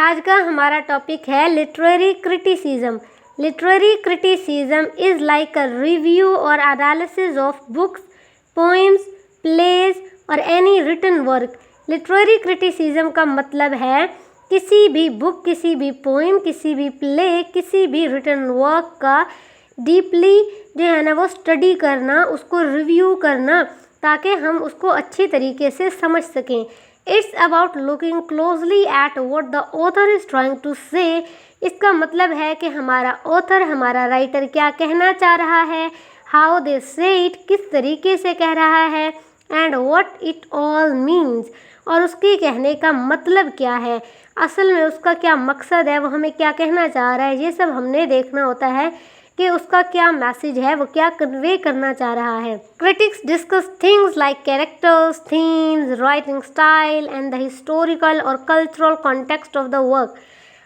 आज का हमारा टॉपिक है literary criticism. Literary criticism is like a review और analysis of books, poems, plays और any written work. Literary criticism का मतलब है किसी भी बुक, किसी भी पोएम, किसी भी प्ले, किसी भी रिटन वर्क का डीपली जो है ना वो स्टडी करना, उसको रिव्यू करना ताकि हम उसको अच्छे तरीके से समझ सकें। It's about looking closely at what the author is trying to say. इसका मतलब है कि हमारा ऑथर, हमारा राइटर क्या कहना चाह रहा है, हाउ दे से इट, किस तरीके से कह रहा है, and what it all means, और उसके कहने का मतलब क्या है, असल में उसका क्या मकसद है, वो हमें क्या कहना चाह रहा है। ये सब हमने देखना होता है कि उसका क्या मैसेज है, वो क्या कन्वे करना चाह रहा है। Critics discuss things like characters, themes, writing style and the historical और cultural context of the work.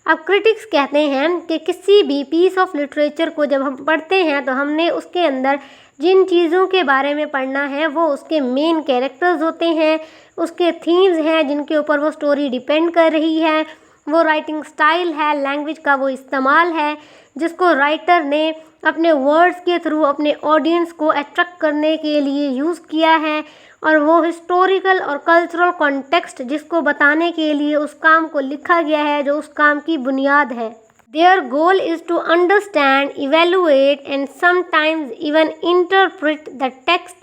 अब क्रिटिक्स कहते हैं कि किसी भी पीस ऑफ लिटरेचर को जब हम पढ़ते हैं तो हमने उसके अंदर जिन चीज़ों के बारे में पढ़ना है वो उसके मेन कैरेक्टर्स होते हैं, उसके थीम्स हैं जिनके ऊपर वो स्टोरी डिपेंड कर रही है, वो राइटिंग स्टाइल है, लैंग्वेज का वो इस्तेमाल है जिसको राइटर ने अपने वर्ड्स के थ्रू अपने ऑडियंस को अट्रैक्ट करने के लिए यूज़ किया है, और वो हिस्टोरिकल और कल्चरल कॉन्टेक्स्ट जिसको बताने के लिए उस काम को लिखा गया है, जो उस काम की बुनियाद है। Their goal is to understand, evaluate and sometimes even interpret the text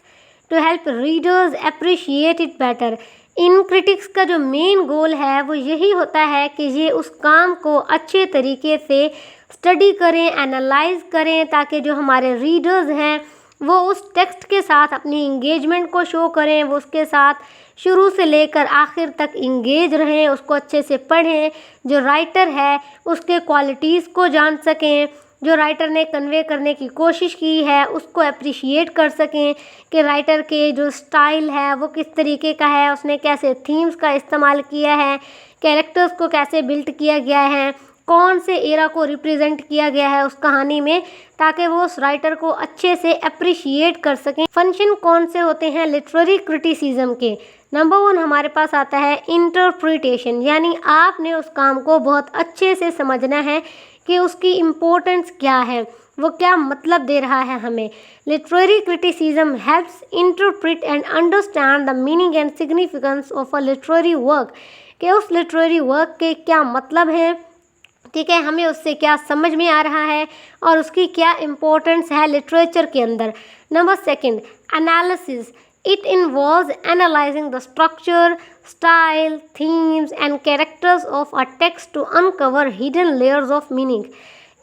to help readers appreciate it better. In critics का जो मेन गोल है वो यही होता है कि ये उस काम को अच्छे तरीके से स्टडी करें, एनालाइज करें, ताकि जो हमारे रीडर्स हैं वो उस टेक्स्ट के साथ अपनी इंगेजमेंट को शो करें, वो उसके साथ शुरू से लेकर आखिर तक इंगेज रहें, उसको अच्छे से पढ़ें, जो राइटर है उसके क्वालिटीज़ को जान सकें, जो राइटर ने कन्वे करने की कोशिश की है उसको अप्रिशिएट कर सकें कि राइटर के जो स्टाइल है वो किस तरीके का है, उसने कैसे थीम्स का इस्तेमाल किया है, कैरेक्टर्स को कैसे बिल्ड किया गया है, कौन से एरा को रिप्रेजेंट किया गया है उस कहानी में, ताकि वो उस राइटर को अच्छे से अप्रिशिएट कर सकें। फंक्शन कौन से होते हैं लिटरेरी क्रिटिसिज्म के? नंबर 1 हमारे पास आता है इंटरप्रिटेशन, यानी आपने उस काम को बहुत अच्छे से समझना है कि उसकी इम्पोर्टेंस क्या है, वो क्या मतलब दे रहा है हमें। Literary criticism helps interpret and understand the meaning and significance of a literary work, कि उस लिटरेरी वर्क के क्या मतलब हैं, ठीक है, हमें उससे क्या समझ में आ रहा है और उसकी क्या इम्पोर्टेंस है लिटरेचर के अंदर। Number 2 analysis. It involves analyzing the structure, style, themes and characters of a text to uncover hidden layers of meaning.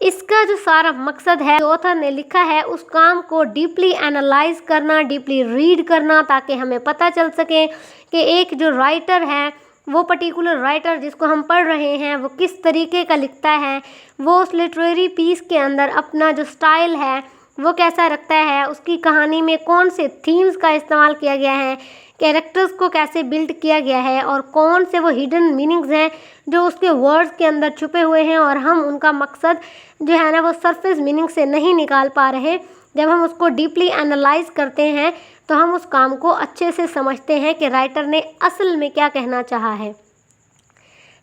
इसका जो सारा मकसद है, जो ऑथर ने लिखा है उस काम को डीपली एनालाइज करना, डीपली रीड करना, ताकि हमें पता चल सके कि एक जो राइटर है, वो पर्टिकुलर राइटर जिसको हम पढ़ रहे हैं वो किस तरीके का लिखता है, वो उस लिटरेरी पीस के अंदर अपना जो स्टाइल है वो कैसा रखता है, उसकी कहानी में कौन से थीम्स का इस्तेमाल किया गया है, कैरेक्टर्स को कैसे बिल्ड किया गया है, और कौन से वो हिडन मीनिंग्स हैं जो उसके वर्ड्स के अंदर छुपे हुए हैं और हम उनका मकसद जो है ना वो सरफेस मीनिंग से नहीं निकाल पा रहे। जब हम उसको डीपली एनालाइज करते हैं तो हम उस काम को अच्छे से समझते हैं कि राइटर ने असल में क्या कहना चाहा है।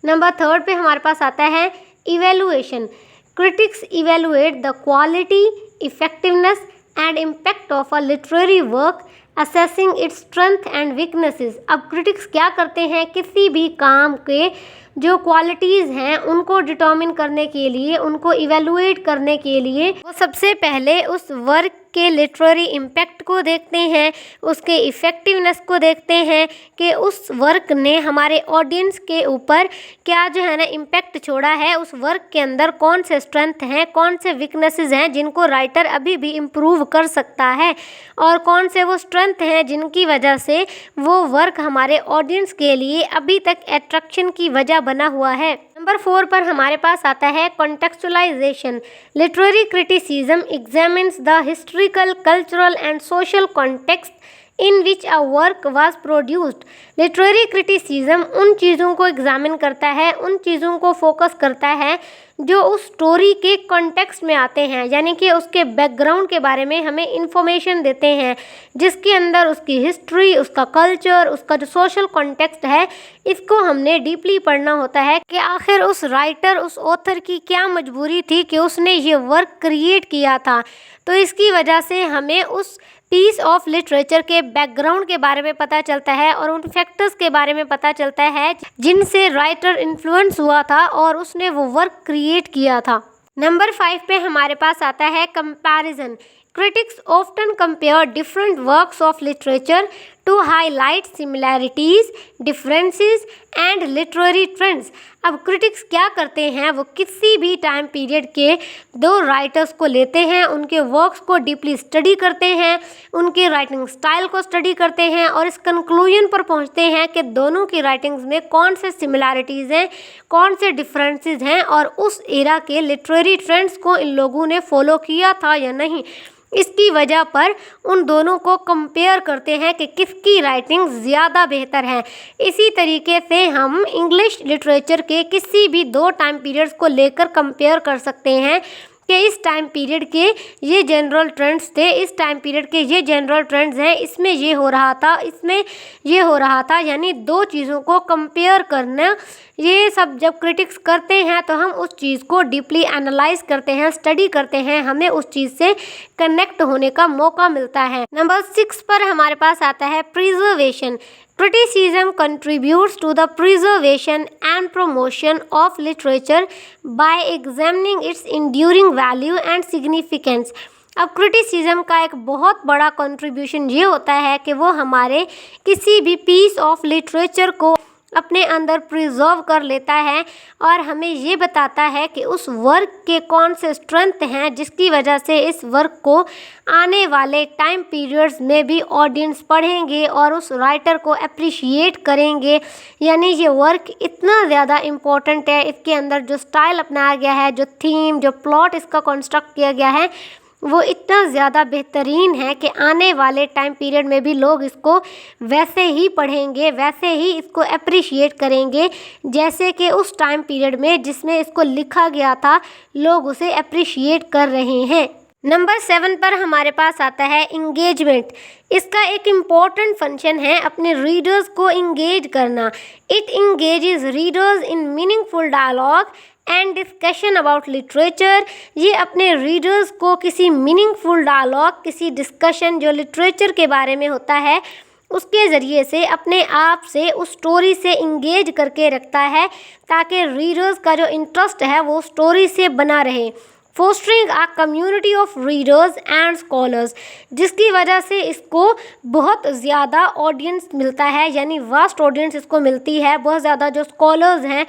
नंबर 3 पे हमारे पास आता है evaluation. Critics evaluate the quality, effectiveness and impact of a literary work, assessing its strength and weaknesses. अब क्रिटिक्स क्या करते हैं, किसी भी काम के जो क्वालिटीज़ हैं उनको डिटर्मिन करने के लिए, उनको इवेलुएट करने के लिए वो सबसे पहले उस वर्क के लिटरेरी इम्पैक्ट को देखते हैं, उसके इफ़ेक्टिवनेस को देखते हैं कि उस वर्क ने हमारे ऑडियंस के ऊपर क्या जो है ना इम्पैक्ट छोड़ा है, उस वर्क के अंदर कौन से स्ट्रेंथ हैं, कौन से वीकनेसेस हैं जिनको राइटर अभी भी इम्प्रूव कर सकता है, और कौन से वो स्ट्रेंथ हैं जिनकी वजह से वो वर्क हमारे ऑडियंस के लिए अभी तक अट्रैक्शन की वजह बना हुआ है। नंबर 4 पर हमारे पास आता है contextualisation. Literary criticism examines the historical, cultural and social context in which a work was produced. Literary criticism उन चीज़ों को एग्जामिन करता है, उन चीज़ों को फोकस करता है जो उस स्टोरी के कॉन्टेक्स्ट में आते हैं, यानी कि उसके बैकग्राउंड के बारे में हमें इंफॉर्मेशन देते हैं, जिसके अंदर उसकी हिस्ट्री, उसका कल्चर, उसका जो सोशल कॉन्टेक्स्ट है, इसको हमने डीपली पढ़ना होता है कि आखिर उस राइटर, उस ऑथर की क्या मजबूरी थी कि उसने ये वर्क क्रिएट किया था। तो इसकी वजह से हमें उस पीस ऑफ लिटरेचर के बैकग्राउंड के बारे में पता चलता है और उन फैक्टर्स के बारे में पता चलता है जिनसे राइटर इन्फ्लुएंस हुआ था और उसने वो वर्क क्रिएट किया था। नंबर 5 पे हमारे पास आता है comparison. Critics often compare different works of literature to highlight similarities, differences and literary trends। अब क्रिटिक्स क्या करते हैं, वो किसी भी टाइम पीरियड के दो राइटर्स को लेते हैं, उनके वर्क्स को डीपली स्टडी करते हैं, उनके राइटिंग स्टाइल को स्टडी करते हैं और इस कंक्लूजन पर पहुंचते हैं कि दोनों की राइटिंग्स में कौन से सिमिलैरिटीज़ हैं, कौन से डिफरेंसेस हैं और उस एरा के लिटरेरी ट्रेंड्स को इन लोगों ने फॉलो किया था या नहीं। इसकी वजह पर उन दोनों को कंपेयर करते हैं कि किसकी राइटिंग ज़्यादा बेहतर है। इसी तरीके से हम इंग्लिश लिटरेचर के किसी भी दो टाइम पीरियड्स को लेकर कंपेयर कर सकते हैं कि इस टाइम पीरियड के ये जनरल ट्रेंड्स थे, इस टाइम पीरियड के ये जनरल ट्रेंड्स हैं, इसमें ये हो रहा था, इसमें ये हो रहा था। यानी दो चीज़ों को कंपेयर करना, ये सब जब क्रिटिक्स करते हैं तो हम उस चीज़ को डीपली एनालाइज करते हैं, स्टडी करते हैं, हमें उस चीज़ से कनेक्ट होने का मौका मिलता है। नंबर 6 पर हमारे पास आता है preservation. Criticism contributes to the preservation and promotion of literature by examining its enduring value and significance। अब क्रिटिसिज्म का एक बहुत बड़ा कंट्रीब्यूशन ये होता है कि वो हमारे किसी भी पीस ऑफ लिटरेचर को अपने अंदर प्रिजर्व कर लेता है और हमें ये बताता है कि उस वर्क के कौन से स्ट्रेंथ हैं जिसकी वजह से इस वर्क को आने वाले टाइम पीरियड्स में भी ऑडियंस पढ़ेंगे और उस राइटर को अप्रिशिएट करेंगे। यानी ये वर्क इतना ज़्यादा इम्पोर्टेंट है, इसके अंदर जो स्टाइल अपनाया गया है, जो थीम, जो प्लॉट इसका कंस्ट्रक्ट किया गया है, वो इतना ज़्यादा बेहतरीन है कि आने वाले टाइम पीरियड में भी लोग इसको वैसे ही पढ़ेंगे, वैसे ही इसको अप्रिशिएट करेंगे जैसे कि उस टाइम पीरियड में जिसमें इसको लिखा गया था, लोग उसे अप्रिशिएट कर रहे हैं। नंबर 7 पर हमारे पास आता है इंगेजमेंट। इसका एक इम्पॉर्टेंट फंक्शन है अपने रीडर्स को इंगेज करना। It engages readers in meaningful dialogue and discussion about literature. ये अपने रीडर्स को किसी मीनिंगफुल डायलॉग, किसी डिस्कशन जो लिटरेचर के बारे में होता है, उसके ज़रिए से अपने आप से उस स्टोरी से इंगेज करके रखता है ताकि रीडर्स का जो इंटरेस्ट है वो स्टोरी से बना रहे। Fostering a community of readers and scholars, जिसकी वजह से इसको बहुत ज़्यादा ऑडियंस मिलता है, यानी वास्ट ऑडियंस इसको मिलती है। बहुत ज़्यादा जो स्कॉलर्स हैं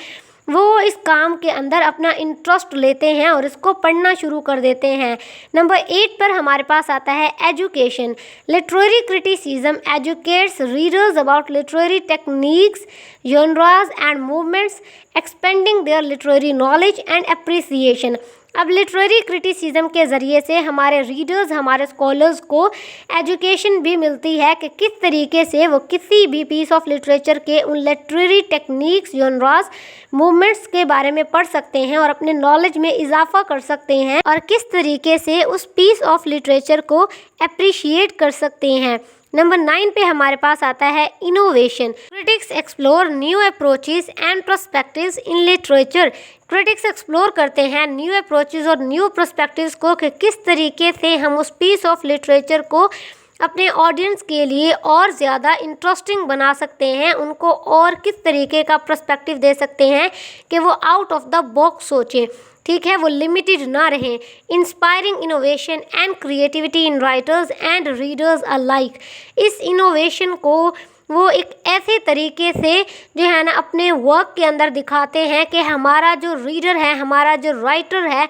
वो इस काम के अंदर अपना इंटरेस्ट लेते हैं और इसको पढ़ना शुरू कर देते हैं। नंबर 8 पर हमारे पास आता है education. Literary criticism educates readers about literary techniques, genres and movements, expanding their literary knowledge and appreciation. अब लिटरेरी क्रिटिसिज्म के ज़रिए से हमारे रीडर्स, हमारे स्कॉलर्स को एजुकेशन भी मिलती है कि किस तरीके से वो किसी भी पीस ऑफ लिटरेचर के उन लिटरेरी टेक्निक्स, जॉनरास, मूवमेंट्स के बारे में पढ़ सकते हैं और अपने नॉलेज में इजाफा कर सकते हैं और किस तरीके से उस पीस ऑफ लिटरेचर को अप्रिशिएट कर सकते हैं। नंबर 9 पे हमारे पास आता है innovation. Critics explore new approaches and perspectives in literature. Critics explore करते हैं न्यू अप्रोचेस और न्यू पर्सपेक्टिव्स को कि किस तरीके से हम उस पीस ऑफ लिटरेचर को अपने ऑडियंस के लिए और ज़्यादा इंटरेस्टिंग बना सकते हैं, उनको और किस तरीके का पर्सपेक्टिव दे सकते हैं कि वो आउट ऑफ द बॉक्स सोचें, ठीक है, वो लिमिटेड ना रहें। Inspiring innovation and creativity in writers and readers alike. इस इनोवेशन को वो एक ऐसे तरीके से जो है ना अपने वर्क के अंदर दिखाते हैं कि हमारा जो रीडर है, हमारा जो राइटर है,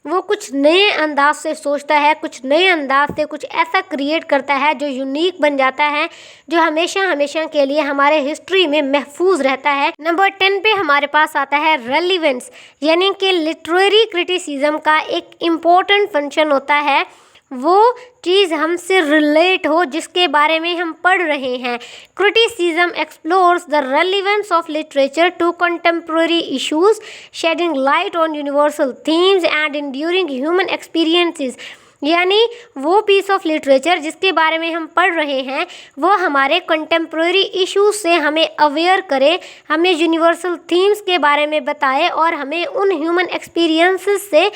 वो कुछ नए अंदाज से सोचता है, कुछ नए अंदाज से कुछ ऐसा क्रिएट करता है जो यूनिक बन जाता है, जो हमेशा हमेशा के लिए हमारे हिस्ट्री में महफूज रहता है। नंबर 10 पे हमारे पास आता है रेलिवेंस, यानी कि लिटरेरी क्रिटिसिज्म का एक इम्पोर्टेंट फंक्शन होता है वो चीज़ हमसे रिलेट हो जिसके बारे में हम पढ़ रहे हैं। Criticism explores the relevance of literature to contemporary issues, shedding light on universal themes and enduring human experiences. यानी वो पीस ऑफ लिटरेचर जिसके बारे में हम पढ़ रहे हैं वो हमारे कंटेम्प्रेरी इश्यूज से हमें अवेयर करे, हमें यूनिवर्सल थीम्स के बारे में बताए और हमें उन ह्यूमन एक्सपीरियंसेस से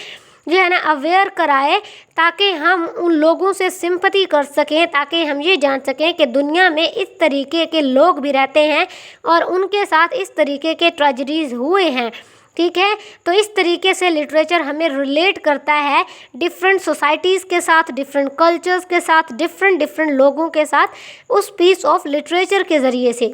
जो है ना अवेयर कराए, ताकि हम उन लोगों से सिंपैथी कर सकें, ताकि हम ये जान सकें कि दुनिया में इस तरीके के लोग भी रहते हैं और उनके साथ इस तरीके के ट्रेजेडीज़ हुए हैं। ठीक है, तो इस तरीके से लिटरेचर हमें रिलेट करता है डिफरेंट सोसाइटीज़ के साथ, डिफरेंट कल्चर्स के साथ, डिफरेंट लोगों के साथ उस पीस ऑफ लिटरेचर के ज़रिए से।